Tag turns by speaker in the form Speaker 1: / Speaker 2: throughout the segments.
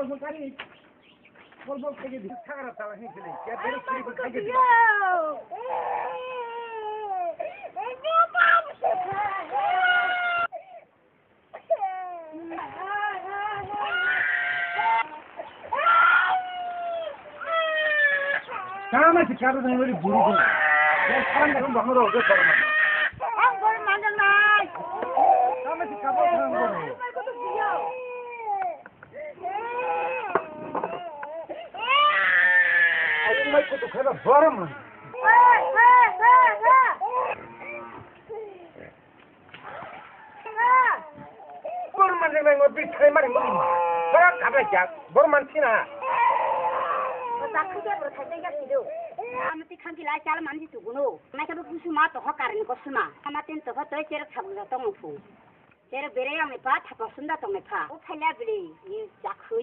Speaker 1: 손가락이 볼볼 크게 사가라 따라 힘쓰네. 야, 내가 그리고 가게 돼. 다음에 가도 되는 우리 부르고. 내 사람 같은 방으로 오게 바라만.
Speaker 2: 뭘 만졌나?
Speaker 1: 다음에 가도 되는 거로. 정말 것도 그래도 바라만. 뭐만 내가 이거 비슷하게 말이 뭐지? 그래 가봐야 뭐만 티나.
Speaker 2: 나 크게 부르 잘생겼지도. 아무튼 감기 날 잘 만지 두고노. 나도 무슨 맛도 헛가르는 거 쓰마. 아무튼 또 그때 제를 잡으려 동fu. 제를 베레야메 바 타고 쓴다 동네 파. 오 팔려블이 이 자크.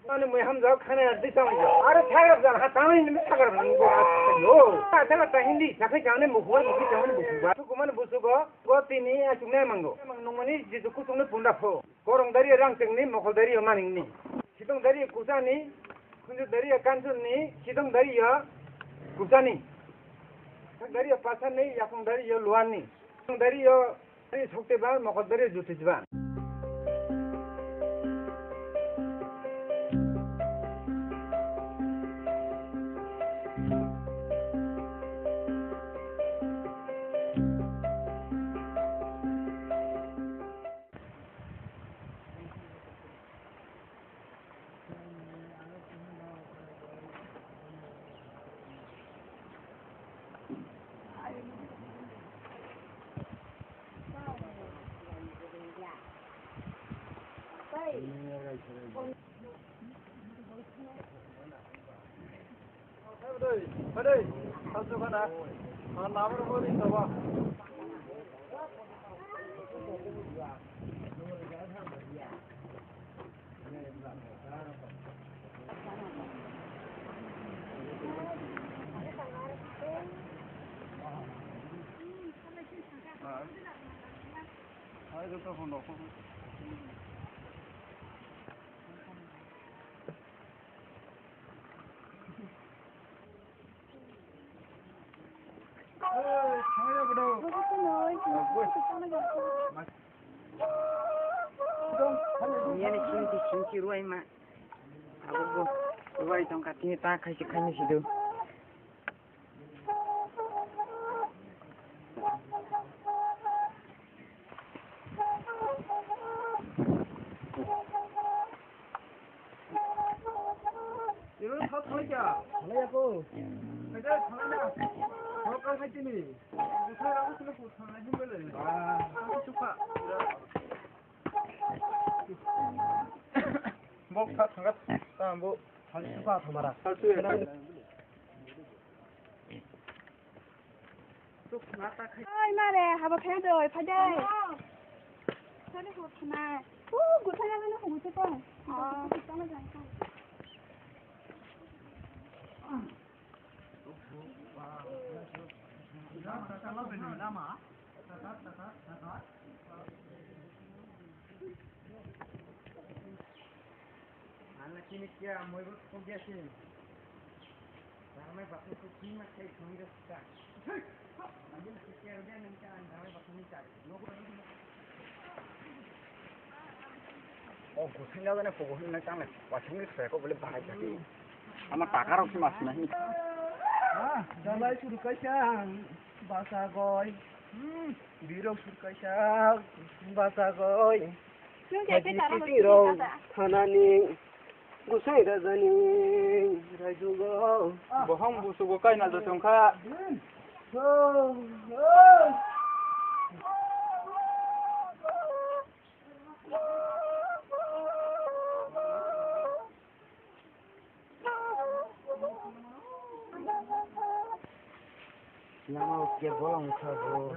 Speaker 1: 아니 뭐 함자 칸에 뒤상이죠. 아래 타가잖아. 한 다음에 있는 타가는 거 같아요. 아 내가 다 hindi 자크 장에 뭐 보고 뭐 장에 뭐 보고. 그거만 보수고 고티니 아중내 망고. 망농만이 지수 쿠송네 본다포. 고롱다리 랑땡니 모콜다리 요만ing니. 시동다리 구사니 kunjudari kansunni sidongdari ya kusani dari ya pasani yakungdari ya luani dari ya dari sokteban mokodari jutijban Padai, satu mana? Nama berapa ni tawa? Ayo kita phone off.
Speaker 3: Ini cinci ruai mak. Aku ruai tongkat ini tak kasih situ.
Speaker 1: 이런 다 터이야. 터이야고. 이제 터나. 저까 할지니. 무사라고 쓰고 터나 힘들래. 아, 좋다. 뭐다 장갑 뭐 단수가 더 말아. 단수에 또 나타
Speaker 2: Ôi mà nè, học bậc thêm rồi, phải đây. Sao đấy hụt mà. Của thằng nó không có con. Con nó dài không.
Speaker 1: Anak ini kia mau ikut kegiatan. Ramai bakal kucing macam ini kita. Lagi nak kia dia nanti ramai bakal ni cari. 고생자들에 보고 있는 장면 와청이 세고 원래 봐야지. 아마 다가로 심었으나 힘. 아, 자말 수르카샹 바사고이. 비록 수르카샹 바사고이.
Speaker 3: Tiro 하나님 구세가 자니 라주고
Speaker 1: 보험 부수고 까이나도 좀 가.
Speaker 3: Nama ukia bolong kago.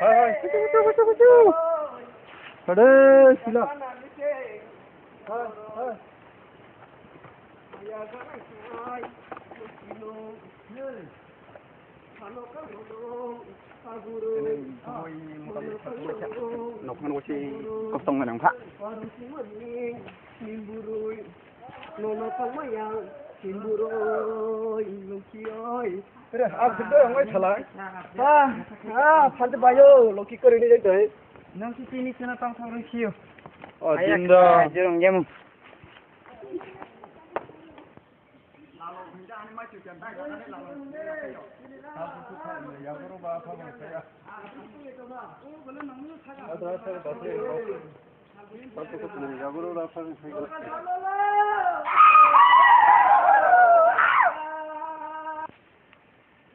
Speaker 1: 하이 그쭈 그래 실라
Speaker 3: nộp ngân chi cốc tông ngân phạ
Speaker 1: 그래 아 근데 정말 잘라 아 판대 봐요 로키 거리니 저기
Speaker 3: nông chi ni chana tang thang rung chiu
Speaker 1: 어 진짜
Speaker 3: jong yem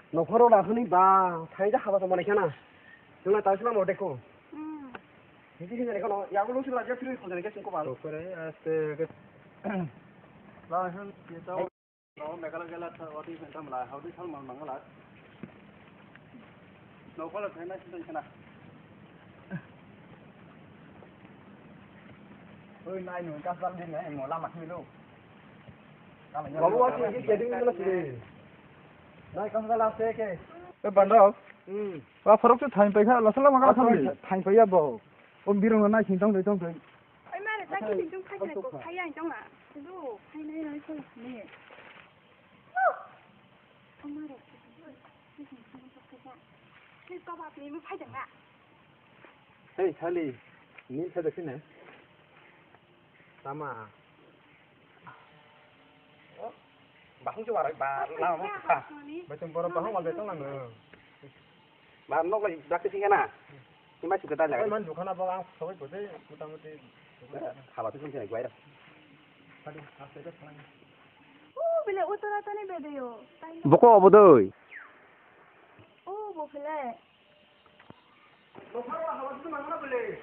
Speaker 1: 너 걸어라 흔히 봐 사이다 하바도 말이 잖아 정말 다시만 못 됐고 이제 그냥 이거 야구로 쓰라 저 필요 있거든 이게 신고 봐 그래 아스테 그 라현 예도 너 메갈갈라 어디 센텀 라 하우디 살만 망갈라 너 걸어 되나 진짜 있잖아 ơi nay người ta dân đi này ngồi la mặt như đâu có quá thì cái đứng nó gì nay con ra la xe cái bạn đâu và phật sự thành phải khác là sao mà cái thành phải bao ông biết rồi nay chính trong đấy
Speaker 4: ai mà là cái gì trong khai này có khai anh trong à đâu khai này nói thôi nè ông mà đấy cái có bao nhiêu mới khai chẳng ạ
Speaker 1: hey Charlie nhìn thấy được cái này sama bà không cho bà đấy bà làm không à bà chồng bà không vào đây trong làng nữa bà nó lại đặt cái gì nào nhưng mà chúng ta lại mình dùng khăn áo bảo sao vậy bữa đấy chúng ta mới đi khá là cái này quay đâu đi học sẽ rất hay
Speaker 4: bây giờ ô tô ra này về đây rồi
Speaker 3: bố có bố đời
Speaker 4: ô bố phải lại
Speaker 1: bố phải là học cái mà nó về đây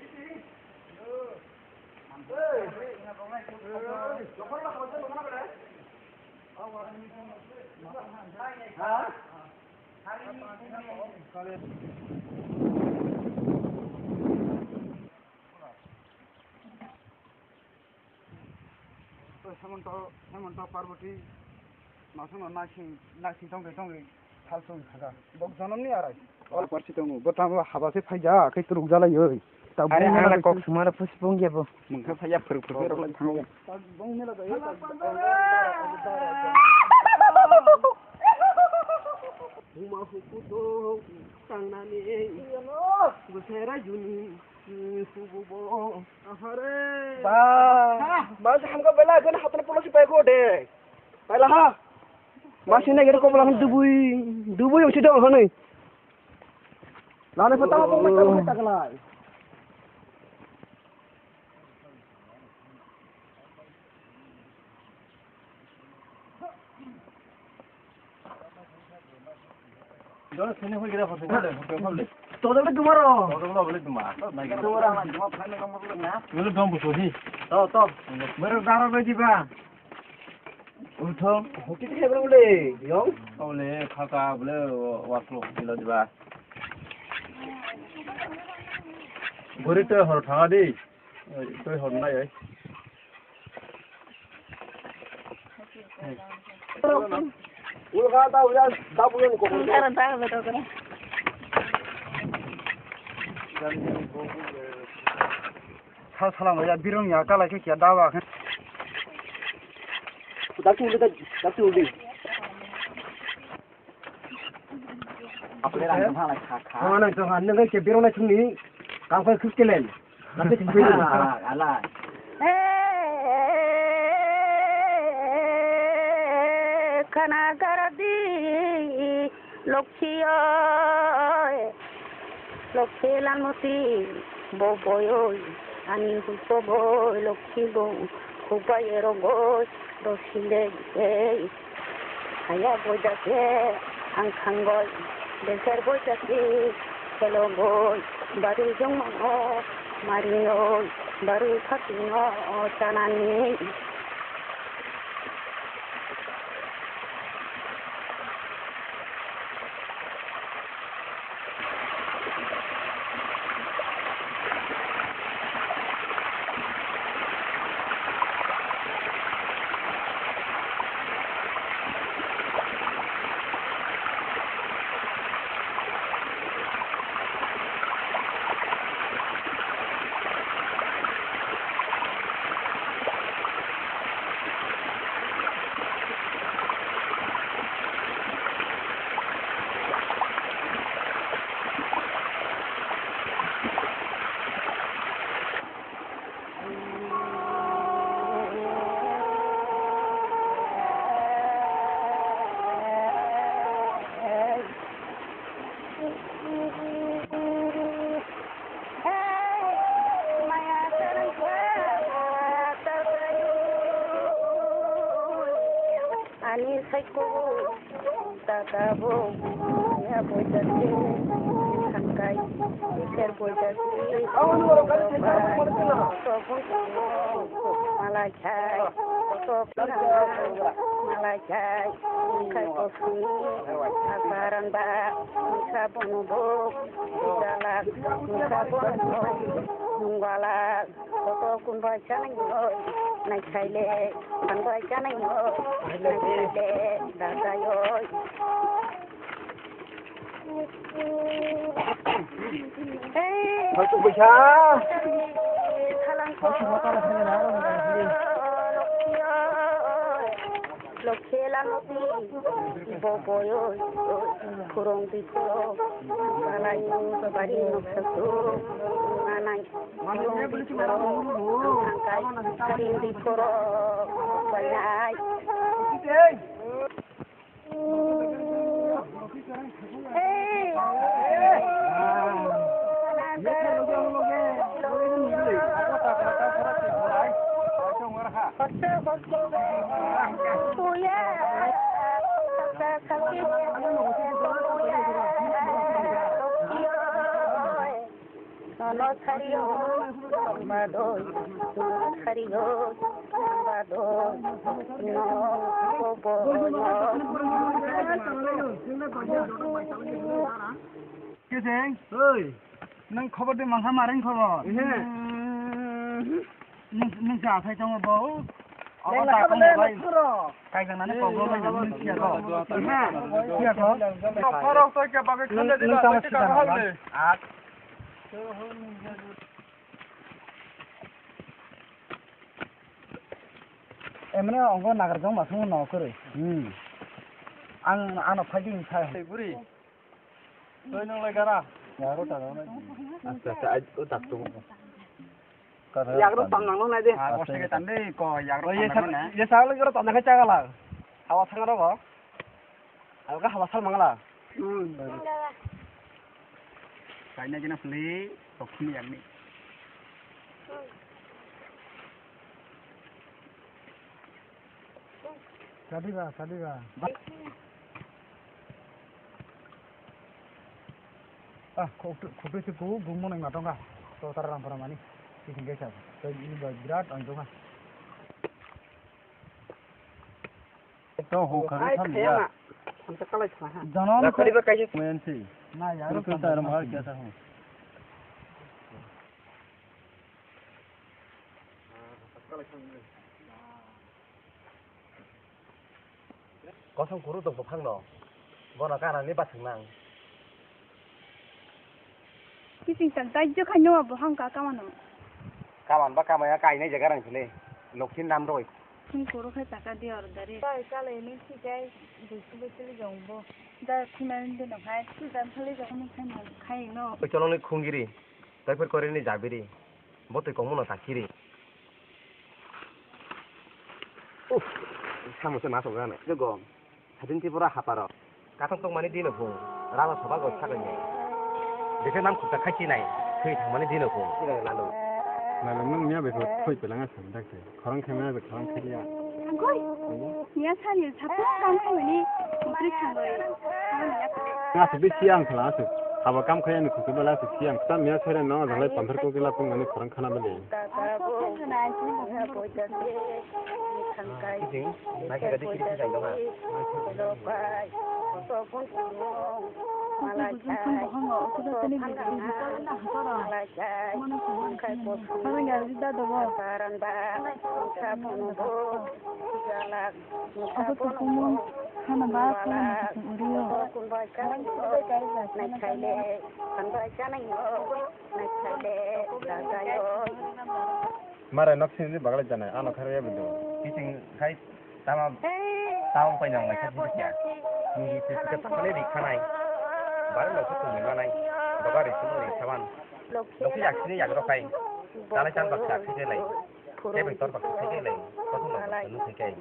Speaker 1: Hemant पार्वती नासुन नासिं दंगे थालसुं थागा बक जनमनि आरो अल परसि दङ बटाम हाबासे फायजा खै तुरुग जालायो
Speaker 3: अरे आंला कक सुमार फुस बुंगियाबो मोनखा फाया फोर रलाय थाङो
Speaker 1: बं मेला जायो हुमा हुकुदो थांनानै बोसोरा जुनि हुबुबो आहारे बा मासे हमका बेला गन हातन पलसि पाइको दे पाइला हा मासे नागिर कबला दुबुइ उछि दं हनै लाने पता बं तकलाय Đó là nó cái đó phải được. Tôi đâu biết đúng không? Tôi đâu biết đúng mà. Này cái tôi đang làm đúng phải nó không có ngáp. Nó đông một số gì? To. Mới được ra rồi gì ba? Ủa thơm. Hộp cái thế bao lê, giống? Bao lê khá cả bao lê quạt lục gì là gì ba? Bữa tôi hỏi thằng đi. Tôi hỏi này ấy. 우리가 다 우리 다 보면 거 보는
Speaker 4: 다른 다른 거 그래
Speaker 1: 사람 야 비룡 약간라 그 야다와 나도 우리
Speaker 3: 앞에랑 좀 하나 카
Speaker 1: 하나 저 안는 게 비룡나 중니 강파 크게lên 나도 좀 보여 알아
Speaker 2: खाना कर दी লক্ষ্মী লালমতি বই আনি বই লক্ষ্মী বউ খুবাইয়ের গই রসিলে হায়া বইটাকে খাং গই দেশের বইটাকে খেলো গই বাড়ি জমা মারি বাড়ি থাকি জানানি 살고 따가고 야 보자지 한가이 이들 보자지 말아차이 말아차이 칼코스니 아사란바 사보노보 자락 사보노 Nungwala, koko kunba chanang yo, nai chaile, kanba chanang yo, nai chaile, dada yo. Hey,
Speaker 1: Thôi bây giờ.
Speaker 2: khalang ko. Lokela noti, bobo yo, kurong dito, kalayo, bari noksato, anay, kurong dito, angkay, karing dito, balay. Hey!
Speaker 1: Kiting, ơi, nâng khóc đi mang thăm mà đánh khóc rồi. Nâng trả thay trong bố. Lên là không lên rồi. Cái thằng này nó còn rồi, nó kia rồi. Kia rồi. Nó đâu tôi kia bao cái khăn đi là tôi cả hơn đi. À. Em nó ông có nagar giống mà không nó cơ rồi. Ăn nó phải đi thay. Buri. Tôi nâng lại cái nào. Nhà nó tao nó. Tak tu. Yang tam nang nang nai de. Bos ke tan de ko yang tam nang na. Ye sa le tam nang ka cha la. Hawa sang ro go. Hawa ka hawa sal mangala. Kai na jena fli tokni yang ni. Sadi ba. Ah, kopi sipu bumbu neng matong ka. So taram paramani. Tinggal saja. So ini berat anjung ah. Itu hukari tham ya. Sampai kalau cuma. Jangan. Kali berkait. Mensi. Nah ya. Itu taram hal kiasa hum. Kosong guru dong bopang no. Bona karan ni batang nang.
Speaker 4: Kising santai jo kanyo abo hang ka kamano.
Speaker 1: Kawan ba kamaya kai nei jaga rang chile. Lokhin nam roi.
Speaker 4: King koro kha taka di or dare. Ba ka le ni chi jai busu busu jong bo. Da khiman de no hai su dan thali jong ni khai no.
Speaker 1: Oi cholong ni khungiri. Tai phir kore ni jabiri. Bote komu no takiri. Uf. Samu se masuk kan. Jogo. Hadin ti pura haparo. Katong tong mani dino phung. Rama sabal go chakani. Deke nam khukta khachi nai. Thui thang mani dino phung. Ila lalu.
Speaker 5: Lalu nung nya betul koi pelangan sandak tu. Korang kemana betul korang kerja.
Speaker 4: Angkoi. Nia sari sapu kam khai ni. Mari changoi.
Speaker 5: Nggak sebut siang kelas tu. Hawa kam kaya ni kutu bela tu siang. Kita mia cere no, dah pamer ko kila pun ni korang kana beli.
Speaker 1: Kising. Nai ka di kiri sai dong ah.
Speaker 5: Mara nak sini bagal jana, anak kerja betul.
Speaker 1: Kising kai tama tao pa nyong ngai khachi kya. Ni ti ka ta kale ri khanai. Bar lo ko ni manai. Baba ri su ri saban. Lo ki yak sini yak ro kai. Tala chan bak sak ke lai. Ke be tor bak ke lai. Ko tu lo nu ke kai.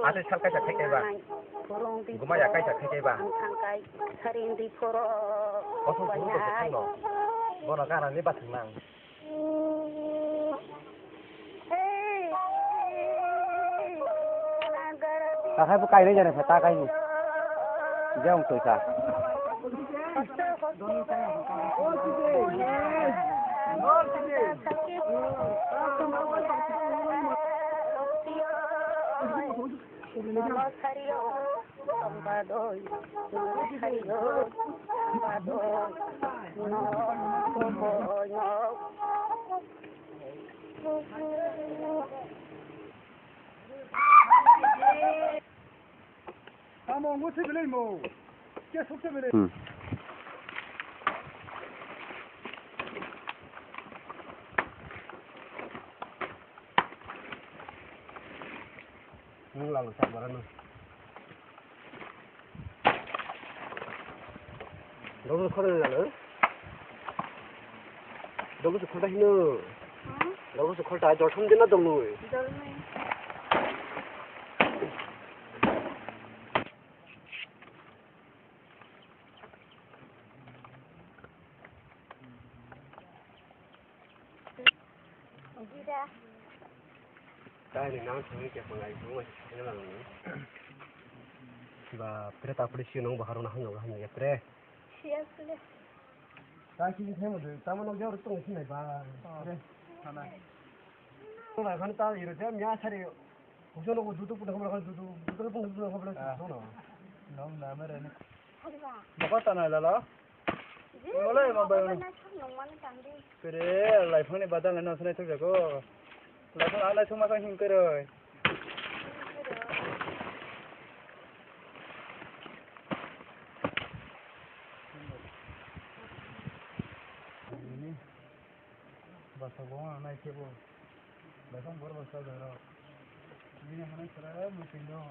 Speaker 1: Ate sal ka ja ke ba. Guma ya kai ja ke ba. Ko tu ku ko no. Bo na kana ni ba thang nang. Kakak bukai ini jadi peta kai. Jauh tuh sa.
Speaker 6: Kamu ngusip beli mau, dia suka beli.
Speaker 5: Lalu sabaran. 너무 커다잖아. 너무서 커다 힘어. 너무서 커다 저 섬진나 동로.
Speaker 2: 어디다?
Speaker 5: 나는 나한테 이렇게 보내 이거 그냥 봐 그랬다 앞으로 시는 거 하루나 하는 거 하는 게 그래.
Speaker 2: 시였을래.
Speaker 5: 다시 해면 담은 거 저러 또 있네 봐. 그래. 하나. 또 나가는 따 이러자 냐 차례 고전하고 두두부터 하면 가지고 두두부터 하면 가지고 너무 남아라네.
Speaker 2: 하지 마.
Speaker 6: 먹었다나 라라. 원래 뭐 봐요.
Speaker 2: 나 참 영만은 안 돼.
Speaker 6: 그래, 라이프네 바다는 나서네 저거. 라이프 알라 소마상 힘 끌어. bahasa gua naik kebo bahasa baru bahasa daerah ini mana cara mungkin dong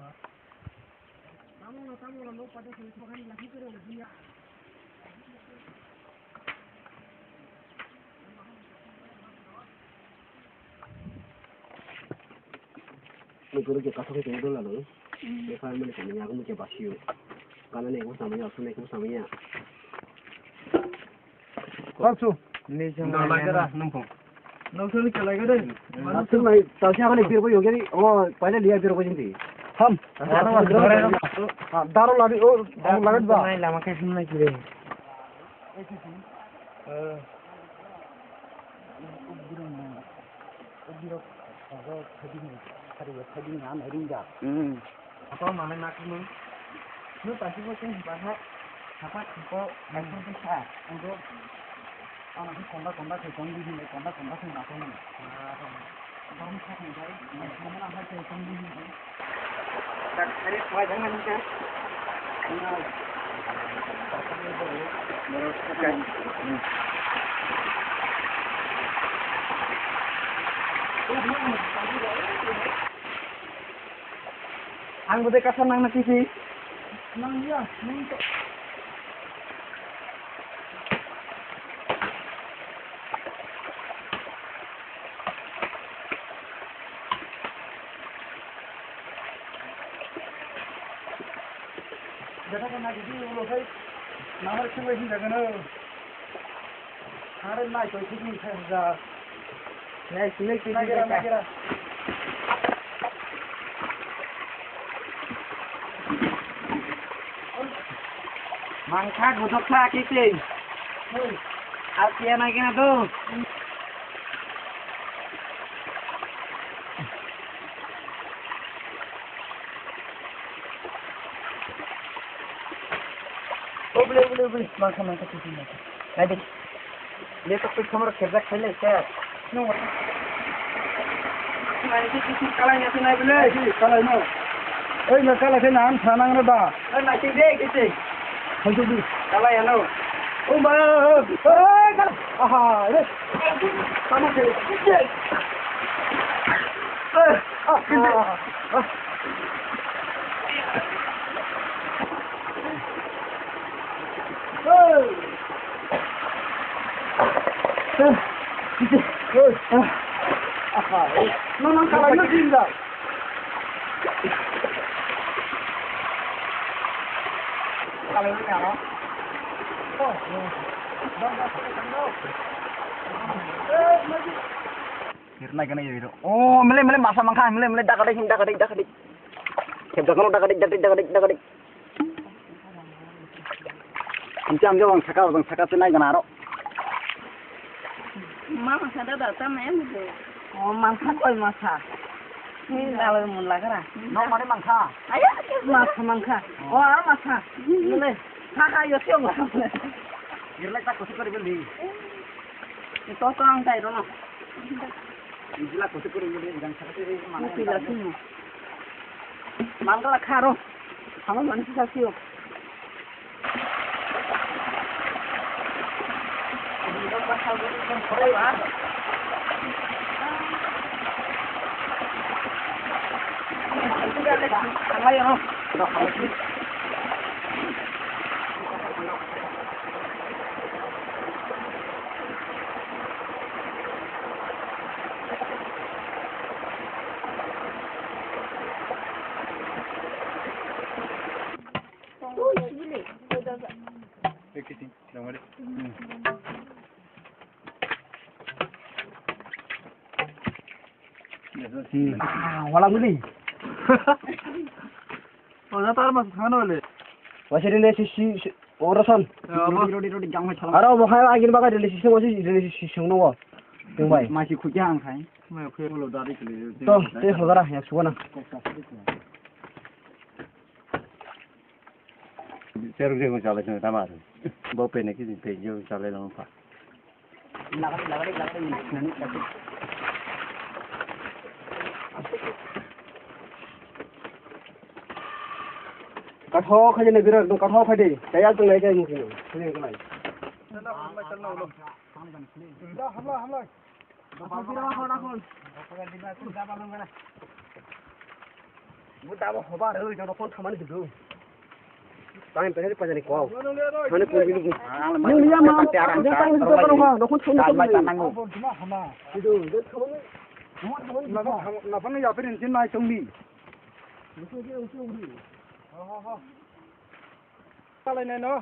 Speaker 6: kamu lo pada sini lagi tu dia
Speaker 5: 너 그렇게 가속해서 오돌라는 내 삶을 그냥 야구 문제 봐시오 가면에 우사미야 수맥 우사미야
Speaker 6: 박수
Speaker 5: 나 라이더라 넘봉
Speaker 6: नौसरी चलाएगा रे
Speaker 5: तो मैं तौसिया वाले फिर वो योगी वो पहले लिया फिर वो जिंदी
Speaker 6: हम दारू लाड़ी ओ लागत बा
Speaker 3: नहीं लामा के सुनना की रे
Speaker 1: apa mana nak nu pasti kau ceng bahasa apa kau macam tu sah untuk anak tu konda ke konda di sini konda ke nak tu ni orang sah ni jadi mana nak ke konda di sini tak ada kau jangan ni kan anggota kasar nang nak sih nang ya nang tu jada kan lagi di ulo sai namar semua sih jangan hari naik tu sih ni saja naik sini kira mangka godok lah kisi asyik nak kena tu boleh mangka kisi mangka nanti dia tak perlu kamera kerja kali saya no nanti kisi kalanya tu naik boleh
Speaker 6: kalanya eh nak kalah saya nam sanang ada
Speaker 1: nanti deh kisi
Speaker 6: Hantu tu.
Speaker 1: Kalau yang no.
Speaker 6: Oh, mana? Eh, kalau. Aha, ini. Sama sih. No, kalau ini tinggal. Kalau ini apa? Oh, Kirna kena jadi. Oh, mele masa mangka, mele dah kadai.
Speaker 5: खेबजाखौनो दागादिक Ambil orang cakap naik kan aro.
Speaker 3: Mama sada datang main itu. Oh, mangsa koi mangsa. Ini lalu mula kara.
Speaker 5: No mana mangsa.
Speaker 3: Ayo, mangsa. Oh, ada mangsa. Ini, kakak yo siapa?
Speaker 5: Irlek tak kosik kori beli.
Speaker 3: Itu orang tay rono.
Speaker 5: Irlek kosik kori beli dengan cakap ini mana?
Speaker 3: Tidak sih. Mangga karo. Kamu mana sih siapa?
Speaker 5: Walang beli.
Speaker 6: Oh, zatar mas khana wale.
Speaker 5: Wasirile si orasan. Rodi jang mai chalang. Aro mokhai agin baga dile si sungno wa. Tingbai.
Speaker 3: Masih kujang kan?
Speaker 6: Mai khoi lo dari kele.
Speaker 5: To, te hogara ya suwana.
Speaker 6: Seru je ngala chane tamar. Bo pe ne ki pe jo chale lo pa.
Speaker 5: Lagari nani kasi. Kathok khajene birak no kathok khade tayar tung lai kai mukino khine kai
Speaker 6: Da hamla
Speaker 5: buta ba hoba re jo phone thamani du time pe pa jani ko mane ko bilu ni ya ma ja time to karo ha no khun thun ko du de
Speaker 6: na phang ya pe rin nai chong ni. Kalau ini no,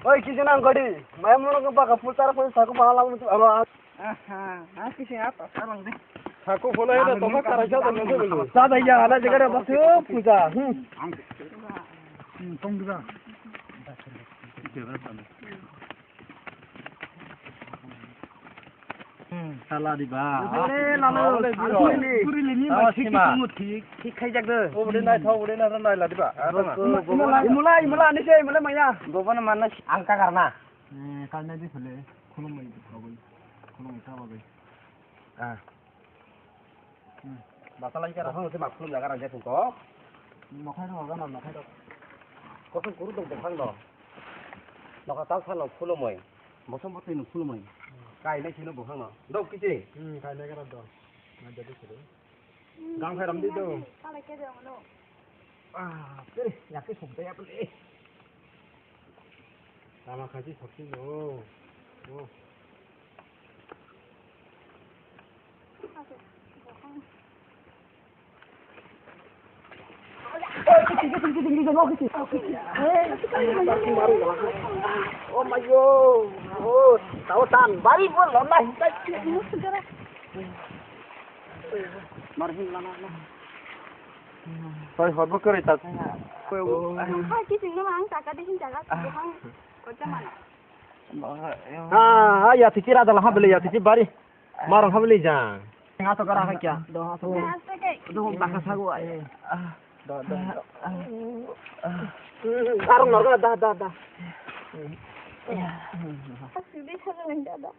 Speaker 5: oi kisi nang gadi mai mono ko ba ka putar pun saku pala mu alo
Speaker 3: Kisi apa? Sekarang deh.
Speaker 6: aku follow itu toh cara jauh dengan tu.
Speaker 5: sa da ya ala jaga ba su puja
Speaker 6: Tong juga. Salah di ba.
Speaker 5: Puri ni ma ঠিক খাই যাক
Speaker 6: Oh, boleh naik tahu, boleh naik lah di ba.
Speaker 5: imula ni se imula maya
Speaker 3: Gopana mana
Speaker 5: angka karena
Speaker 6: Karena di boleh. Kalau mau itu bagus. Kalau mau tahu bagus.
Speaker 5: ah masalah ini kan se mak fulum jaga raja tu ko
Speaker 6: Makai tu apa nama? Makai tu.
Speaker 5: ko sun kuru dong bang do lo ka tal salo fulum moi mosam bote no fulum moi kai nei sino bang no do kiti
Speaker 6: Karena kan ada. Ada di sini.
Speaker 5: gang khai ram di do
Speaker 4: Kalau kita mau
Speaker 5: ah tere ya ke sum te ya ple
Speaker 6: Sama kaji sakti no. Oh.
Speaker 5: oh my god oh tahu tan bari pun lo nai marhin lana
Speaker 6: Saya hormat kereta.
Speaker 4: kita nggak mau angkat, kita sih jaga, bukan kocak mana.
Speaker 5: ah ya tikira adalah habli ya tikir bari marang habli ja ngato kara ha kya do baka sagu ay karung norga da
Speaker 4: Sudah saja menjadi.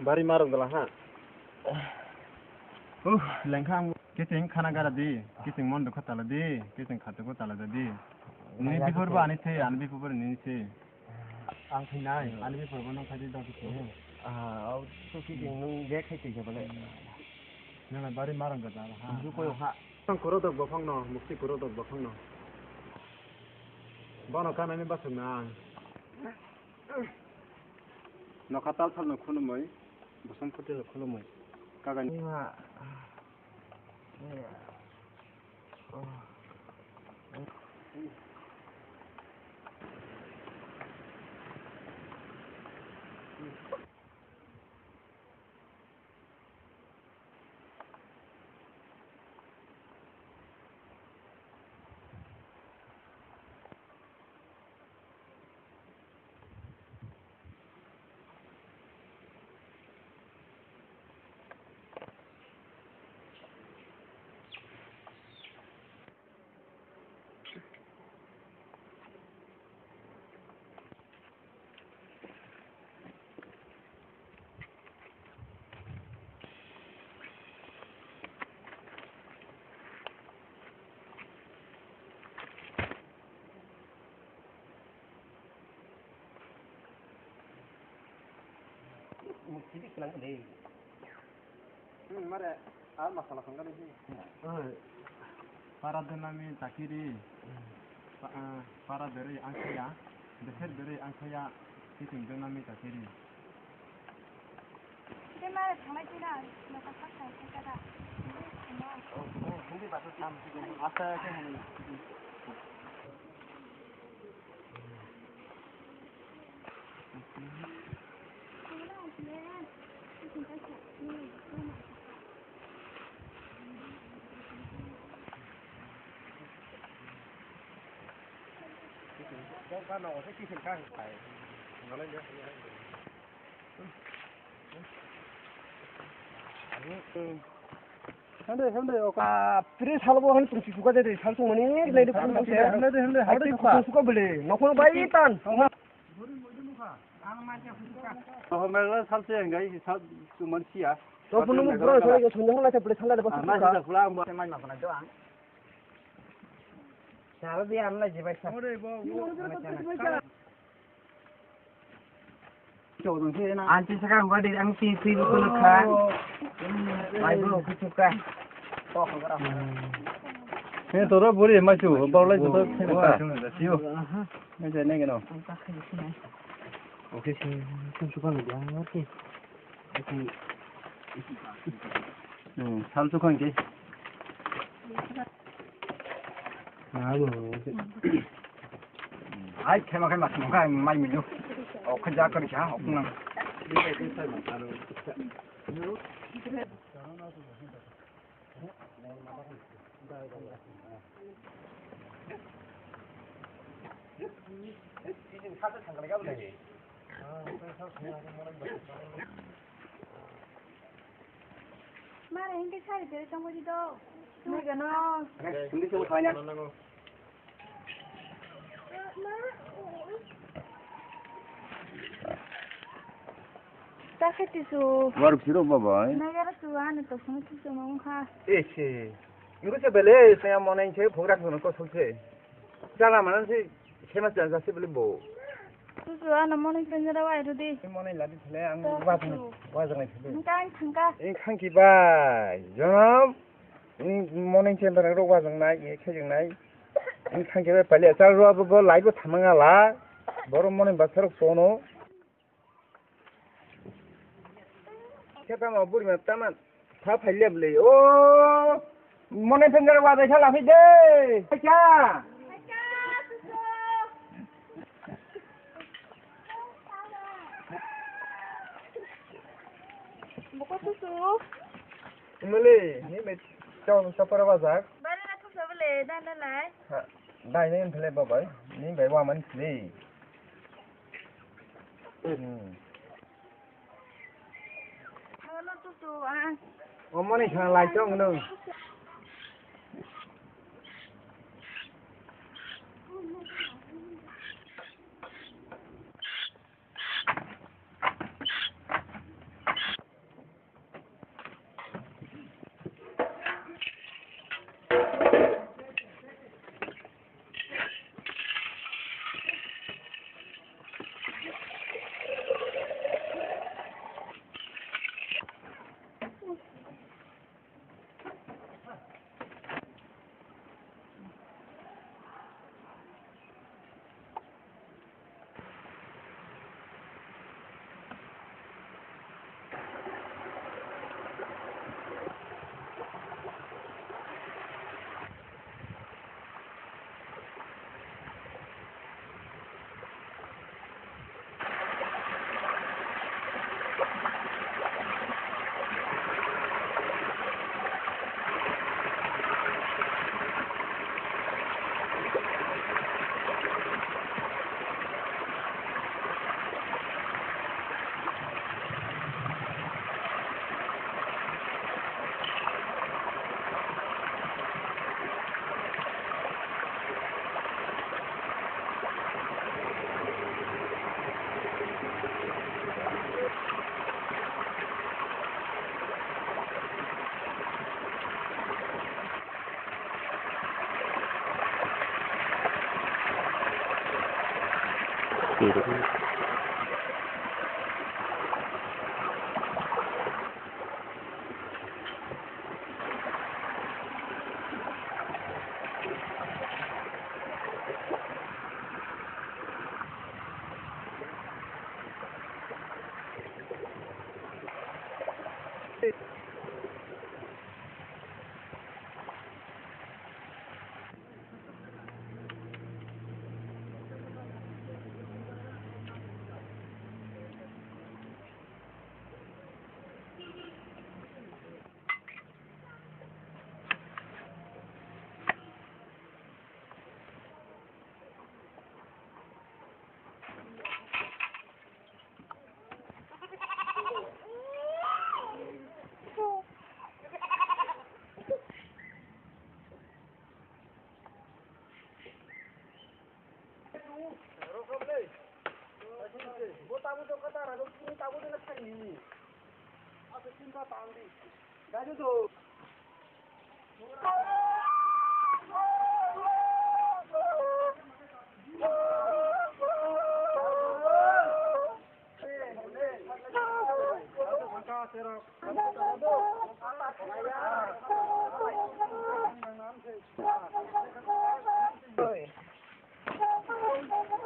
Speaker 6: Bari marang adalah ha. Lengkang kita khana gara di, kita mon dukha tala di, kita khatu ko tala di. Ni before ba ani the, ani before ni the. Ang thinai, ani before ba nang khadi da ki.
Speaker 5: au so ki nung dek khai ti jabale
Speaker 6: Na bari marang gara ha.
Speaker 5: ju ko ha
Speaker 6: Sang koro dok bafang no, mukti koro dok bafang no. Bano kana ni basung na. No katal thal no khunu moi, basam puti no khunu moi. Kaga ni
Speaker 5: ma Jadi senang ni.
Speaker 6: 말에 알 마살라 상관이지. 파라드나미 자키리 파라드르 앙카야 데르드르 앙카야 키팅 드나미 자키리.
Speaker 4: 때마다 장난치나 내가 깎아 했다가
Speaker 6: 근데 봐도 참 지금 아싸게 하는
Speaker 5: Có nó sẽ chỉ thành cái phải nó lên nhá. 현대 아 프레 살고 하는 좀 수가 되대 살송머니 레디 현대 하도 수가 벌레 너코는 바이 일단
Speaker 6: 멜라 살세인가 이 살 먼치야.
Speaker 5: 너 보는 거 불어 저 이거 전혀 하나 잡을래 살라다 봐
Speaker 6: 마시다 불아 뭐
Speaker 3: 많이 먹나 줘. 사람이 안 나지 봐. Anti sekarang gua di angti seribu kan. Baik kucuka. Toh enggak.
Speaker 6: 네, 돌아 버리 마주. 벌레 저도 해봐. 지요. 이제 내게 너.
Speaker 5: 오케이 좀 수가 나야 오케이
Speaker 6: 산속한 게.
Speaker 3: Ai kema kema semua mai minum. Oh kerja kerja, aku nang.
Speaker 4: 말에 행복 차리 될 정도지도 내가 너
Speaker 5: 근데 좀 가냐
Speaker 4: 딱했지수
Speaker 6: 뭐 필요 봐봐.
Speaker 4: 내가 또 안에 또 성취수 뭔가
Speaker 1: 에이씨. 이것에 별에 saya mau nanya saya program kono ko solse. Jala mana sih hemat jangan sih beli bo.
Speaker 4: 수수 안에 뭐는 편지라 와 이러디
Speaker 1: Mau nanya lagi sih ang wajang sih.
Speaker 4: 잠깐
Speaker 1: Ini kan kiba. Jangan. Ini mau nanya saya berang wajang naik, ini kejeng naik. Ini kan kiba balik asal ruah bo live bo thamanga la. Baru mau nanya basar sono. Kita mau buri taman. 다 발려블레. 오! 모네 펜저를 와서 샬라피데. 자.
Speaker 4: 먹고 수수
Speaker 1: 물레. 니 좀 서퍼라 봐자.
Speaker 4: 말이나 투서블레 단단라
Speaker 1: 나이는 플레 봐봐. 니 매와만 플레.
Speaker 4: 하나 수수 아
Speaker 1: 어머니 잘 라이죠, 너.
Speaker 5: 뭐 따보도 까다라도 푸 따보도는 타니. 아저 진짜 빵디. 나도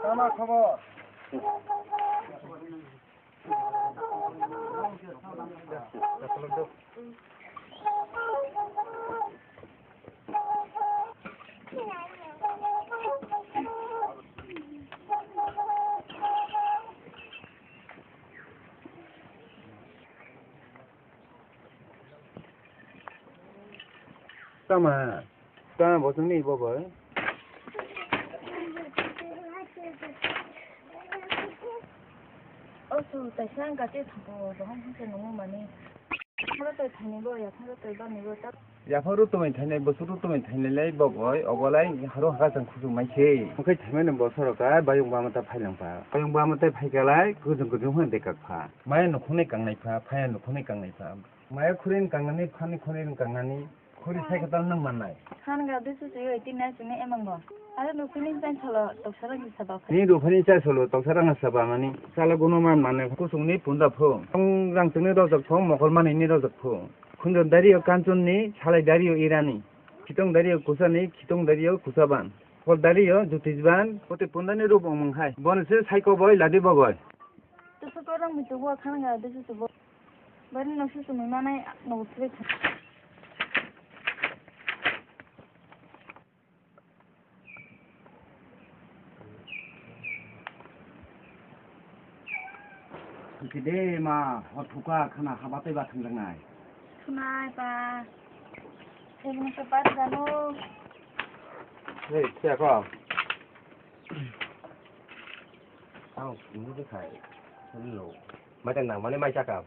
Speaker 1: Sama খবর Sama bosan ni boboy.
Speaker 4: tại sao cả cái thằng bò đó không thể nấu mà nè thay tới thay này bò ya thay tới bao này bò tắt
Speaker 1: 야파로 또 맨타네 버스로 또 맨타네 보고이 어걸라이 하루 하가장 구수 마이시 그 타면은 뭐 서로가 바용바마다 팔랑파 바용바마다 팔갈라이 그좀 헌데 각파 마에 놓고네 강나이파 파에 놓고네 강나이파 마에 쿠린 강나니 파니 쿠린 강나니 코리 사이가달는 만나이
Speaker 4: 하는 거 됐어 제가 이때나 중에 에만 거 아래 놓고는 산 철로 또 사람이 사봐
Speaker 1: 니도 파니짜 솔로 또 사랑을 사바마니 살아고노만 만네 구송니 본다포 통장 등에도 적포 먹을만 있니도 적포 군전 다리어 깐촌니 살ai 다리어 이라니 기동 다리어 구사니 기동 다리어 구사반 홀 다리어 주티즈반 포테 본다니 루보 멍하이 bonus 사이코 보이 라디 버거이
Speaker 4: 또 그거랑 밑에 뭐 하는 거 됐어 뭐 버린 없이 좀 얼마나 너무 그래
Speaker 1: 그데 마 어투가 하나 하바테 같은 장나이
Speaker 4: Tunai pa. Em cái bắt ra nó.
Speaker 1: 네, 제가 아, 이제 가야 돼. 솔로. 맞아, 나 만에 많이 잡아.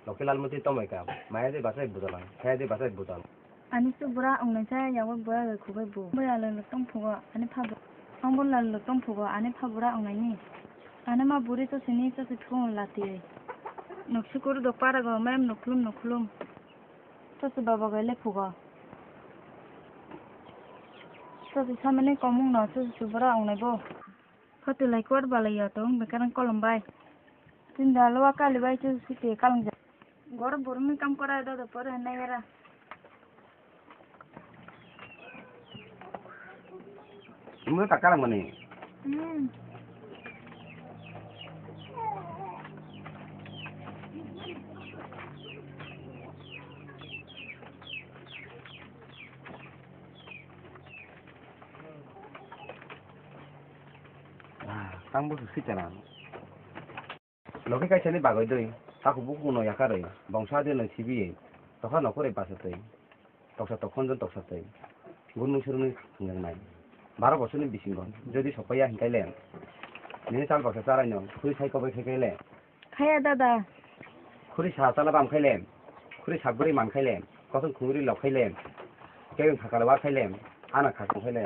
Speaker 1: 로컬 알못이 또 많이 가. 마야데 바사이 부달랑. 해야데 바사이 부달.
Speaker 4: Anh cứ bữa ông này sao giờ bữa rồi cũng phải bù. Bây giờ là tông phụ anh pha bù. Ông muốn là tông phụ anh pha bữa ông này nè. Anh mà bữa rồi xin cho sự thua là tiền. Nó sẽ có được para gò mà em nó khum. Cho sự bà cái lệ phụ gò. Cho sự sao mình có mong nó cho sự bữa ông này bù. Có từ lại quát bà lại giờ tôi không biết cái con làm bài. Tin đã lo cái lấy bài cho sự tiền cái làm gì. Gọi bữa mình cầm cái đó rồi bữa này ra.
Speaker 1: 뭐 닦아란 거니? 땅부수 쓰잖아. 로켓까지 전에 박어도 자꾸 묶고는 약하래. 멍사되는 집이 또 하나 고래 봤었대. 독사도 혼전 독사대. 군능처럼 그냥 나이. 말아보시는 미신 건. যদি সবাই হিকাইলে নিনে চাল বসে চারাই ন খুরি সাই কবে খেকাইলে
Speaker 4: খায়া দাদা
Speaker 1: খুরি সাতালা বাম খাইলে খুরি সাবগরি মান খাইলে কখন খুরি লক খাইলে কেউ খাকালবা খাইলে আনা খাকং খাইলে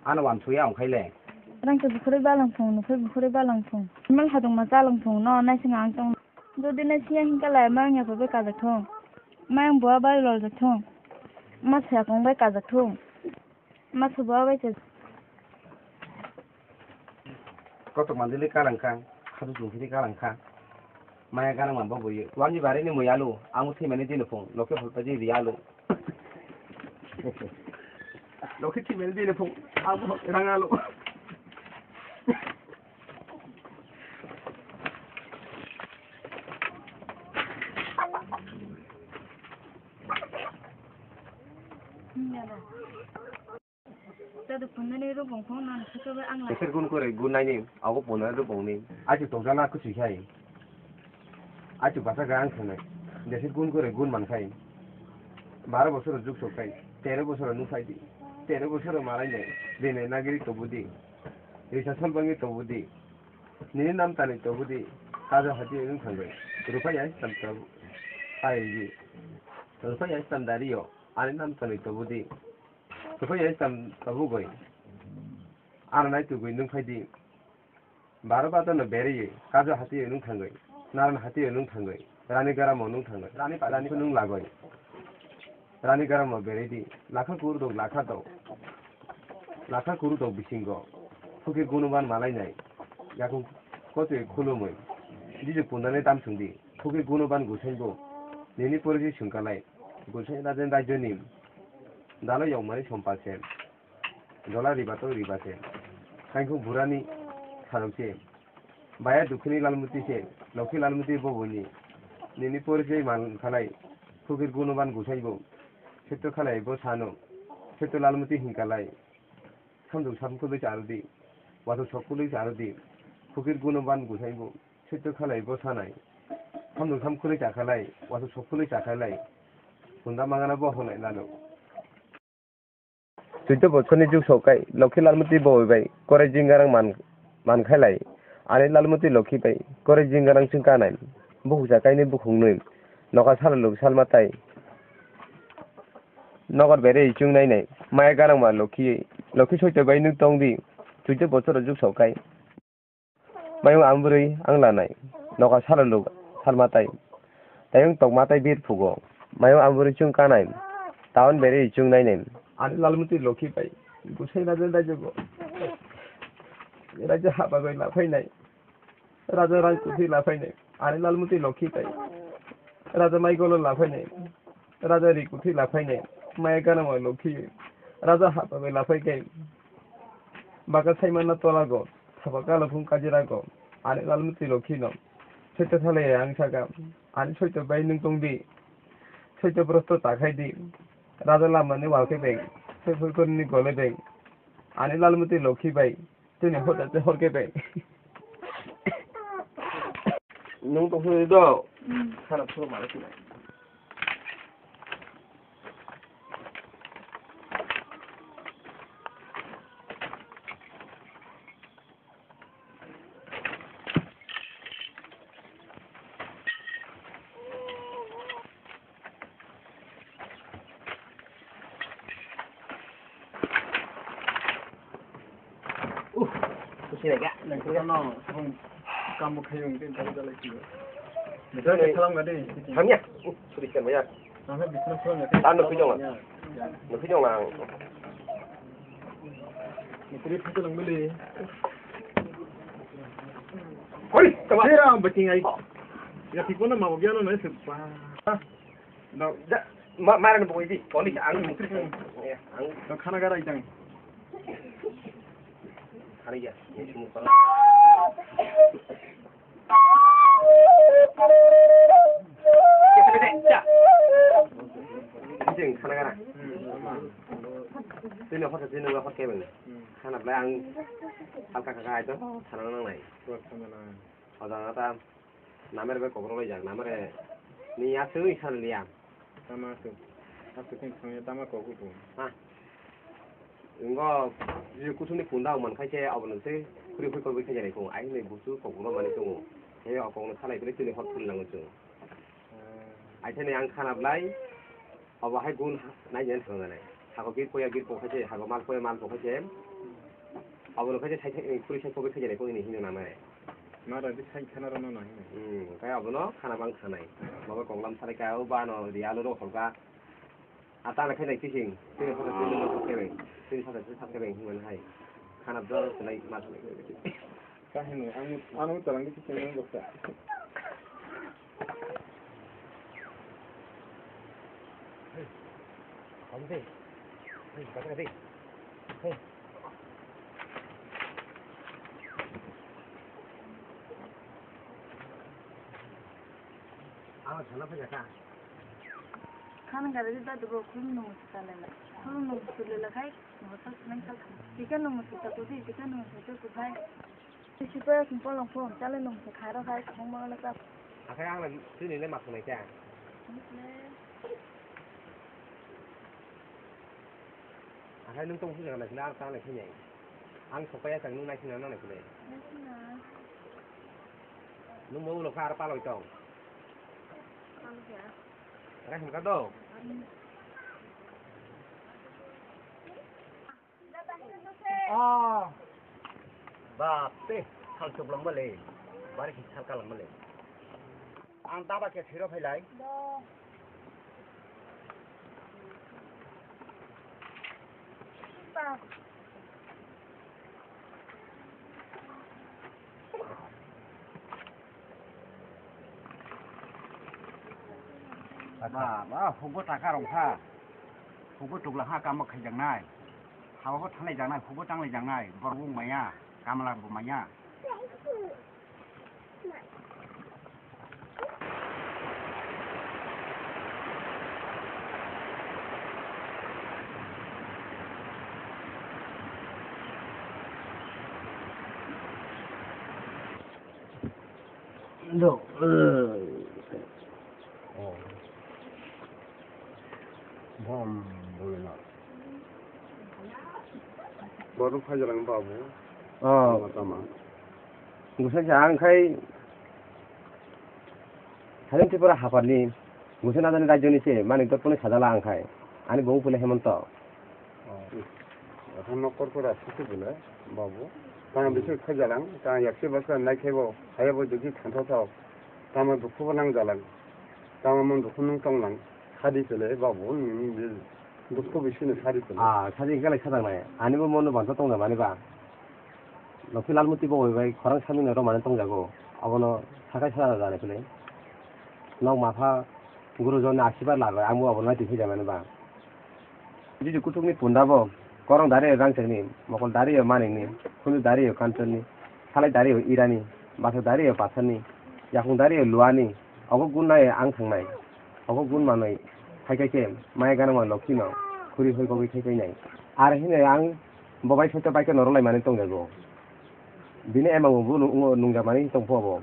Speaker 1: আনা ওয়ান সুয়া অং খাইলে
Speaker 4: Rangka bukhuri balang phung, nukhuri bukhuri balang phung. Mal hadung masalang phung no nai sing ang tong. Do din na siya hingka lai mang ya pabe ka thong. Mang bua bai lol jak thong. Ma sa kong bai ka jak thong. Ma su bua bai che.
Speaker 1: কত মানদিলে কালাংখাং খাদু জুংখিতে কালাংখাং মায়া গানা মানবা বইয়ে ওয়ানি বারে নি ময়ালো আমু থিমানে দিনো ফং লকে হলপাজি রিয়ালো লকে থিমানে দিনো ফং আমু রাঙালো
Speaker 4: Tado punane ro bong phong nan sa ba ang la.
Speaker 1: Desir gun kore gun nai ni ago pona ro bong ni aji tongjana ku sikhai aji basa gang khane desir gun kore gun man khai 12 বছর যুগ সকাই 13 বছর নুফাই দি 13 বছর মারাই নাই দিনে নাগরি তবুদি রিসা সলবাঙ্গি তবুদি নি নাম তানি তবুদি কাজা হাতি এন খাবে রুপাই আই তাম আই জি রুপাই আই তাম দারিও আনি নাম তানি তবুদি রুপাই আই তাম তবু গই আর নাই তু গই নুফাই দি
Speaker 5: बारो बाजानो बेरियो काजो हाथि नों थांगोन नारायण हाथि नों थांगोन रानी गारामाव नों थांगोन रानीखौ नों लागोन रानी गारामाव बेरेदि लाखा गुरु दं लाखा गुरु दं बिसिंग फुकिर गुणबान मालायनाय याखौ कते खुलुमोन दिजु पुनानै दाम सोंदि फुकिर गुणबान गुसाइबो नेनि परिजि सोंखालाय गुसाइ राजेन रायजोनि दालाय यावमानि सम्पासेन जला रिबासेन खायखौ बुरानि सारौसे बाया दुखुनि लालमुतिसे लखि लालमुति बबुनि नेनि परिजि मानखालाय फुकिर गुणबान गुसाइबो सेतो खालायबो सानो सेतो लालमुति हिंखालाय सामजों सामखौलै जारुदि वाथो सकौलै जारुदि फुकिर गुणबान गुसाइबो सेतो खालायबो सानाय सामजों सामखौलै जाखालाय वाथो सकौलै जाखालाय हुंदा मागानाबो होनाय लानो 14 বছরনি যুগ সকাই লক্ষ্মী লালমতি বইবাই করে জিঙ্গারাং মানখাইলাই আরে লালমতি লক্ষ্মী বাই করে জিঙ্গারাং চিং কানাই বহু জাকাইনি বুখুংनै নকা সাললুক সালমাতাই নগর বেরে ইচুং নাইনাই মায়া গারাংমা লক্ষ্মী সইতে বাই नों तंदि 14 বছর যুগ সকাই মায়ং আমবুरै आं लानाय नका साललुक सालमाताई तायं तकमाताई बिर फुगो मायं আমबुरै चिं कानाय तावन बेरे इचुं नाइनाय आरे लालमुति लक्ष्मी बाई गुसाइ राजेन रायजोखौ रायजो हाबा बाय लाफैनाय राजा राजकुथि लाफैनाय आरे लालमुति लक्ष्मी बाई राजा माइगल लाफैनाय राजा रिकुथि लाफैनाय माया गानामा लक्ष्मी राजा हाबा बाय लाफैगाय बागा साइमाना तलागो थाबा गालफुं काजिरागो आरे लालमुति लक्ष्मी नं सैतो थालाय आं सागा आरे सैतो बाय नों तंदि सैतो प्रस्थ ताखायदि राजा लामानि वाके बें सैफुरकोरनि गले बें आने लालमुति लक्ष्मी बाई दिनै हदासे हरके बें नों दंफोर दं सारा फुरा मालाय
Speaker 6: Silaga, nangkut no, kamu kayung itu jalan juga. Misalnya kalau nggak deh,
Speaker 5: hamnya sudah kan banyak
Speaker 6: sampai bisnis kalau nggak.
Speaker 5: tan nufi jong lang
Speaker 6: Itu itu lang beli.
Speaker 5: hoi sama
Speaker 6: Serang beting ay. Ya tipo na mau gano na itu pa. No,
Speaker 5: marah nih boy di koni ang ya ang
Speaker 6: no khana gara itang.
Speaker 5: hari ya semua kalau jeng khana gara ini apa kebel khana belai ang alka kakak itu tanang nang nai orang kata namanya be kobrol aja namanya ni asu isan liam
Speaker 6: Tama tu. Aku tinggal tama kau tu.
Speaker 5: ah enggak jadi kusuni kunda man kace abu nanti kuri kuri kace ni kong ai ni busu kobrol mani kong saya aku nak salai beli tu ni hot pun lang tu ai thế này ang khana belai abu hai gun nai jen thang nai hago git poya kace hago mal poya kace abu nak kace sai kuri sai kace ni kong ni hinu namanya
Speaker 6: Nara di sai khana rana na.
Speaker 5: Kaya abu no khana bang khanai bawa kong lam salai kau ba no dia lu do khol ka ata na khai nai kising tin sa tin no ko kebeng tin sa kebeng human hai khana do salai ma salai
Speaker 6: Kahit no, anu tarang di sini ng dokter.
Speaker 5: Kamu deh kata deh ah salah apa ya
Speaker 4: खाना खाएर चाहिँ दाजुको खुल्नु मुस्छ चालेला खुल्नु मुस्छले खाइ होटल नै खाल चिकन मुस्छ त कुदी चिकन मुस्छ त खाइ सिपा सिम्पल लङ फोन चाले लङ खाएर खाइ खङ मगला त
Speaker 5: Akhirnya ang sini le mak sunai kya akhirnya nung tong sini ang nang tang le kini ang sokaya sang nung nai sini nang le kini nung mau lo khar pa lo tong Akhirnya hingga do ah bape
Speaker 1: 살 좁랑발래. 말이 살깔랑발래. 안 따박게 들어 팔라이. mà không có trả cả đồng tha không có trục là hai cam mà khai chẳng này hao có thằng này chẳng này không có trăng này chẳng này vào vùng mày nha cam là của mày nha
Speaker 5: được
Speaker 6: baru fajalang babu tama
Speaker 5: 무슨 장카이 사진 티브라 하바니 무슨 하다는 라이존이지 많이 덕분에 찾아라 안카이 아니 뭐 불에 해먼터
Speaker 6: এখন নকর করে আসতে বলে বাবু তার বেশি খাজালাং তা 100 বছর নাই খেবো খাইবো যদি খান্থাও তামা দুঃখবো নাং জালাং তামা মন দুঃখ নং তংলাং সাদি চলে বাবু দুঃখ বেশিনে সাদি চলে
Speaker 5: 아 사진 이깔에 찾아나요 아니면 뭐는 먼저 동자 많이 봐 너피 랄무띠 보고 왜 거랑 참이너로 많은 동자고 어거너 사가 찾아나잖아 그래 너 마파 구로 전에 아시발 나가 아무 아버나 뒤지자면 봐 이제 구tuk니 본다고 거랑 다리에 랑생니 먹을 다리에 마닝니 군도 다리에 간천니 살에 다리에 이라니 마서 다리에 바천니 야공 다리에 루아니 어거 군나에 앙탕나이 어거 군만의 하이케케 마이가나만 넣기노 구리 홀고기 케케냐이 아르히네 양 모바일 설정 바이크 너rol라이 많은 동자고 비네 에망고 농자만이 동포고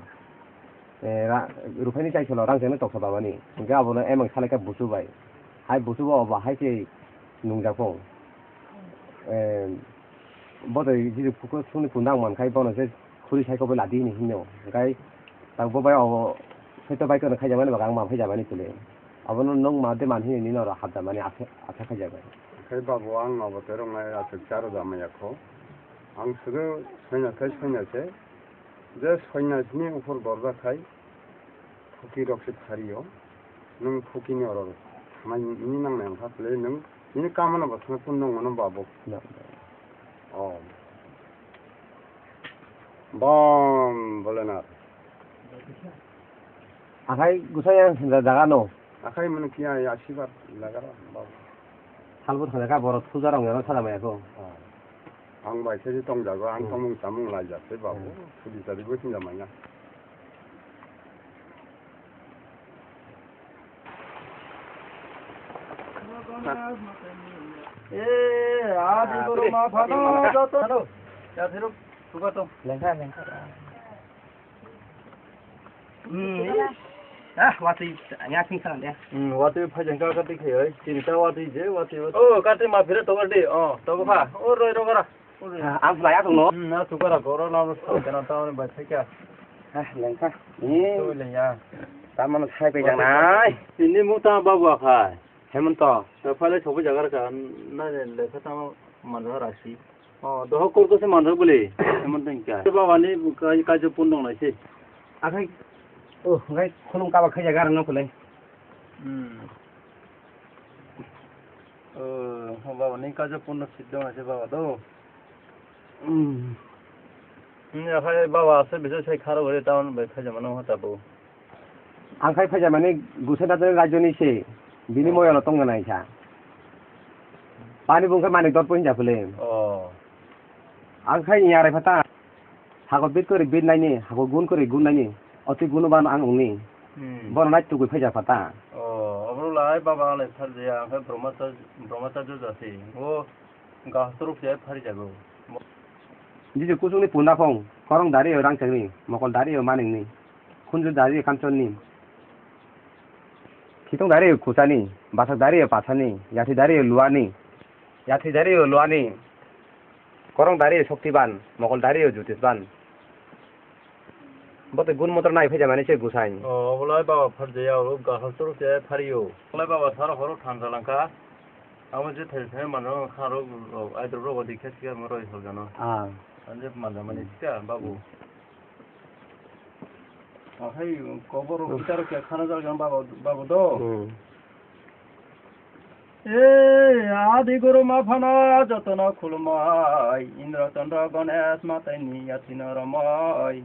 Speaker 5: 에라 루페니 짜이처럼 랑생은 똑서바마니 그러니까 아버는 에망 살니까 무수바이 하이 무수바 어바 하이게 농자고 뭐도 이제 북거 손이 분당만 가이버는 제 구리 사이코를 라디니 힘요 그러니까 딱 모바일 설정 바이크는 가자마니 막강만 회자만이 줄래 아버는 농 마데 많이 니너라 하다마니 앞에 가자고
Speaker 6: খাই বাবু আং অবতরং নাই আছে চারো দামে রাখো আং শুধু সৈন্যছে যে সৈন্যসনি উপর দরজা খাই ফুকি রক্সি ফারিও নং ফুকিনি অর থামাই নি নাংনাय হাতলে নং নি কামনা বসনে কোন নং বাবু ও বম বলে না
Speaker 5: 아카이 구사양 나가노
Speaker 6: আখাই মানে কি আশীর্বাদ লাগারা বাবু
Speaker 5: 살부 타다가 버러 투자랑 여러 찾아봐야고
Speaker 6: ang bai se tong ja go ang tong samung lai ja se ba bu sudi sa di go sin ja ma nya
Speaker 1: 에 아디고로 마 파도 저도 야 들어 누가 또
Speaker 5: 랭카
Speaker 1: 아 와티
Speaker 5: 안녕하세요 사람들
Speaker 1: 와티 파정가 같이 해요 진짜 와티 이제 와티 같이 마 필요 또 걸디 또 봐. 로이로 가라
Speaker 5: 안 플라야 동노
Speaker 1: 나 두가라 걸어 나면 되나 다운에 봐 새끼야
Speaker 5: 랭카 이
Speaker 1: 또래야
Speaker 5: 담만 살배잖아
Speaker 1: 이니 못다 바부 아카
Speaker 5: 해문터
Speaker 1: 저 팔에 저거 자가라 나네 레카타 만들어라시 너 거기서 만들어 볼래 해문다니까 바바니 까지 본동 나시
Speaker 5: 아카이 ngay khung ka ba khai jaga rang pulai
Speaker 1: 바바니 까지 본동 시도 나시 바바도 야 खाली बाबा से बिजो से खारो गरे टाउन में खाजा मनो होता बो
Speaker 5: आंखाय फाजा माने गुसेना दे राज्यनि से बिनिमय ल तंग नाय छा पानी बुंखा माने दर पइन जाफले आंखाय यारे फता हागो बिट करे बिट नायनि हागो गुन करे गुन नायनि अति गुणबान आं उनि बर नाय तुगु फाजा फता
Speaker 1: अब्रो लाय बाबा ले फरजिया आंखाय ब्रह्मचार्य जासे वो गाहसरुप से फरि जागो
Speaker 5: जिजु कुसुनि पुनाफं करं दारि रांचंनि मकल दारि मानिंनि खुनजु दारि कामचननि खितं दारि खुसानि बासक दारि पाछानि याथि दारि लुआनि करं दारि शक्तिबान मकल दारि ज्योतिषबान बते गुण मत्र नाय फैजा माने से गुसाइन
Speaker 1: अबलाय बाबा फरजिया गाहसरुप से फरियो अबलाय बाबा सारा हरो थांजालांका आमो जे थेसे मानो खारो आइदरो गदि खेसिया मरो इसल जानो 안제 만나면 있자 바보
Speaker 5: hay kobor bicara ke khana jar babu do adi guru ma phana jotona khulmai indra chandra ganesh matani yatina ramai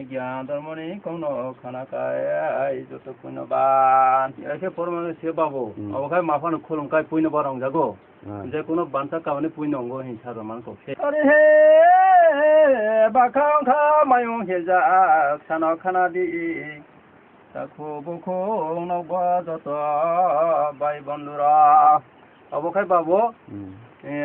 Speaker 5: ज्ञान धर्मनि कोनो खाना काय जत कुनो बान एसे परमाने से बाबो अब काय माफान खोलम काय पुइनो बारंग जागो जे कोनो बानता कावने पुइनो अंगो हिंसा रमान को अरे हे बाखां खा मायो हेजा खाना खाना दि ताखो बखो नबा जत बाय बन्दुरा अब काय बाबो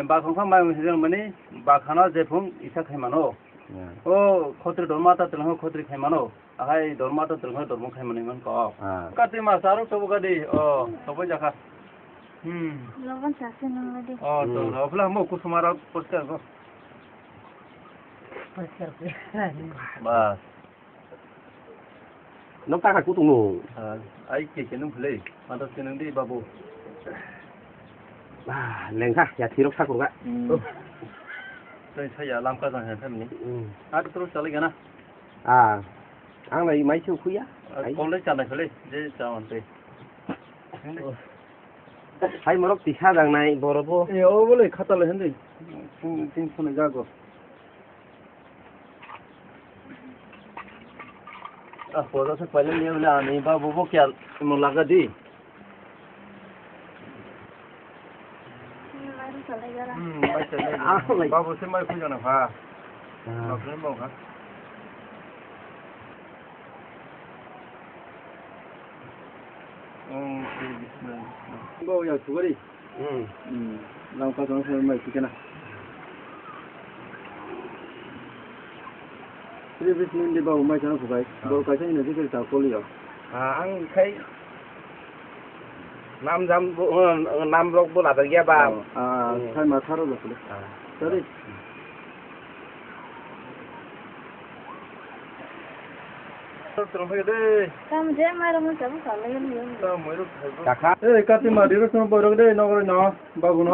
Speaker 5: बाखां खा मायो हेजा माने बाखाना जेफुं इसा खायमानो ओ खोत्री धर्माता तलह खोत्री खायमानो आहाय धर्माता तलह धर्म खायमानो मन को काति मा सारो सब गदि सब जाखा
Speaker 4: लबन सासे नंगदि
Speaker 5: तो अफला मो कुसुमारा पोस्टर को बस
Speaker 3: नोंता का कुतुंगो
Speaker 5: आई के नों फले माता सिनंदि बाबू
Speaker 3: लेंखा या थिरक साकुरगा
Speaker 5: saya lamka jang hen ni ada terus chaleगा ना
Speaker 3: आं नै माइसो फैया
Speaker 5: कॉलेज जानाय खले जे जावन पे
Speaker 3: हाय मरक तिखा जांनाय बरबो
Speaker 5: ए ओ बोले खाता ले हंदे तीन सुने जागो फोटो से पहले ये बोले आने बाबू वो क्या मुलाका दी बाबू से मैं खुद जाना भा अपने बाबू का बाबू यार सुगरी लंका जाना से मैं ठीक है ना ये बिस्मिल्लाह दे बाबू मैं जाना सुगाई बाबू कैसे इन्हें जिक्र था कोलियो
Speaker 3: आं खाय नाम जाम नाम लोग बोला था क्या बा
Speaker 5: खाय माथारो बसले सरी
Speaker 4: काम जे मारो मन सब खाले नि
Speaker 3: काका
Speaker 5: ए काति मादिरो सम बरग दे नगर न बाबू न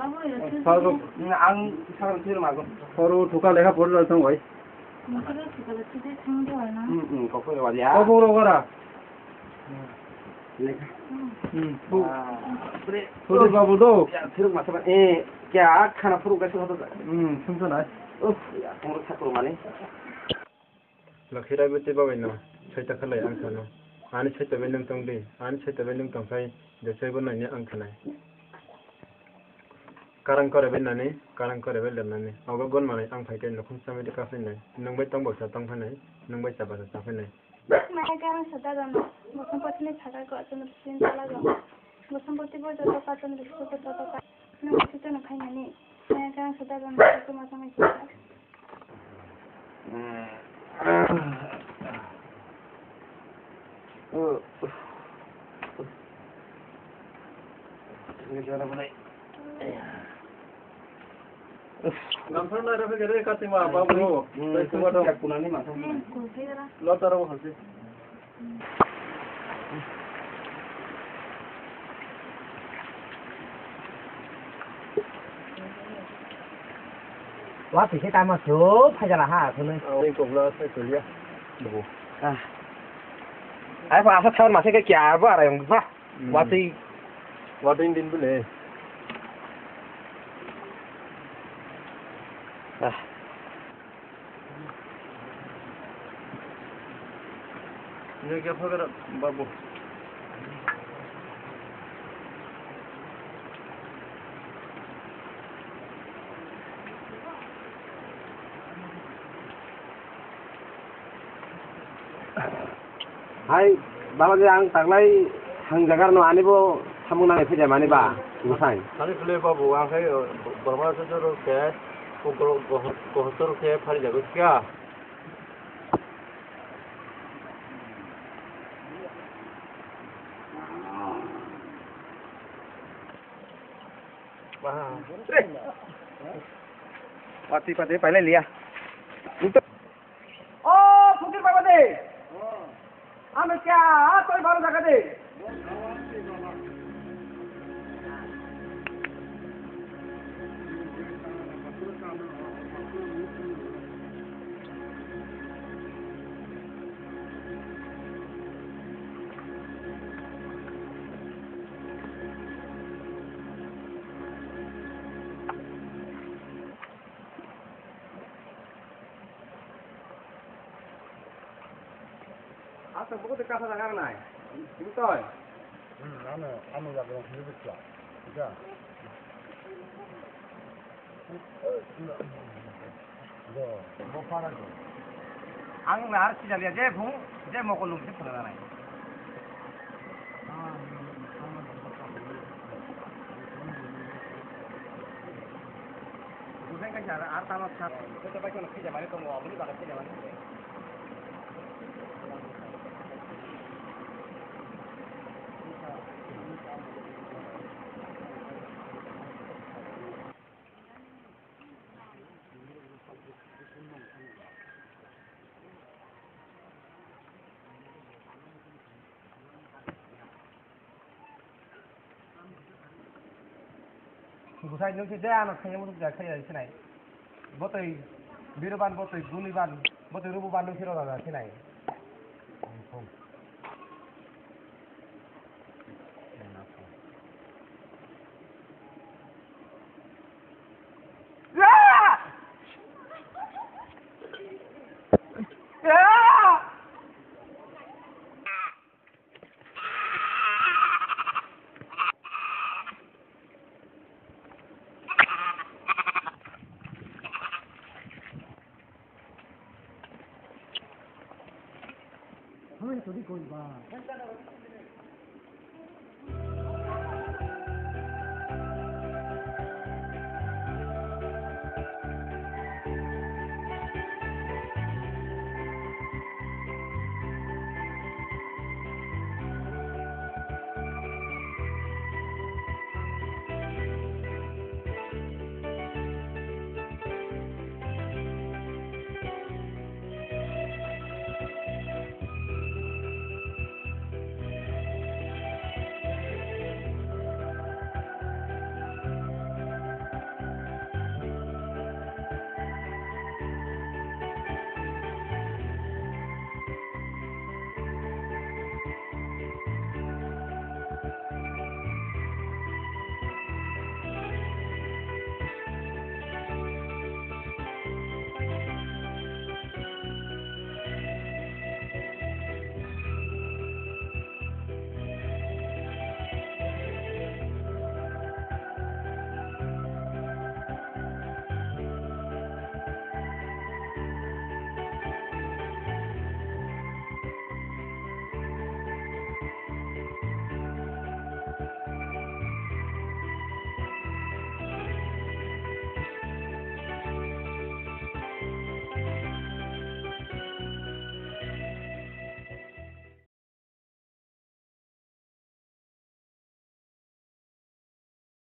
Speaker 4: बाबू यो
Speaker 3: सागो आं सागो थिर मागो
Speaker 5: फरो ठुका लेखा पढल छौ भाइ
Speaker 4: मकरे ठुका छिटे थांदो हैन
Speaker 3: कखो वालिया
Speaker 5: बाबू रोगरा
Speaker 3: लेखा
Speaker 5: थोड़ी बाबू दो
Speaker 3: थिर मासबा ए क्या खाना फुरु गासो होतो
Speaker 5: सुनछ ना
Speaker 3: या हमरो साकुर माने
Speaker 6: लखिरा बेते बाबाय न छैता खलाय आं सानो आनि छैता बे नों तंदे आनि छैता बे नों तंफाय देसै बनायनि आं खानाय कारं करे बेनानै कारं करे बे लनानै आवगा गन माने आं फाइटे नखुम सामेदि काफैनाय नोंबाय तंबो सा तंफानाय नोंबाय साबा साफैनाय
Speaker 4: माय गान सदा गान मसम पछले थाका को अचन सिन चला ग मसम पति बो जतो काचन दिसतो को जतो का न छिटे न खाइनानि माय गान सदा गान को मसम छै
Speaker 5: गमफर ना रफे करे काति मा बाबू सुमा तो
Speaker 3: कुनानि माथा
Speaker 4: को फेरा
Speaker 5: लतारो हसे
Speaker 3: वा तिखे तामा छो फाइजला हा थने
Speaker 5: औ कोबला से कलिया बो
Speaker 3: आइ फा आसा थावर मासे के क्या बा रे फा वाति
Speaker 5: वाटिन दिन बुले ये क्या फगर बाबू
Speaker 3: हाय बाबा जे आं तागलाय हांजागार न आनिबो सामुं नाङै फैजा माने बा गुसाय
Speaker 5: खाली फुले बाबू आंखाय बरमा जरो के कोहतर के फारि जागो क्या
Speaker 3: पाती पाते पहले लिया ओ फुकिर बाबा दे हमें क्या कोई बारो जगह दे
Speaker 1: আচ্ছা বহুত কাঁচা জায়গা নাই বুঝতে হয়
Speaker 6: 나는 아무 자도 해봤죠. 그죠? 뭐 팔아줘.
Speaker 1: ang arsi jaliya je bhung je mokolum se phuna nai bukan kan cara ar tamat sa to ba kono khija mane to mo abuni ba khija mane Busai nung si Jan at kanya mo nung kaya sinay. Botoy biruban botoy guliban botoy rububan nung siro na sinay.
Speaker 5: 하면서 어디 거기 봐.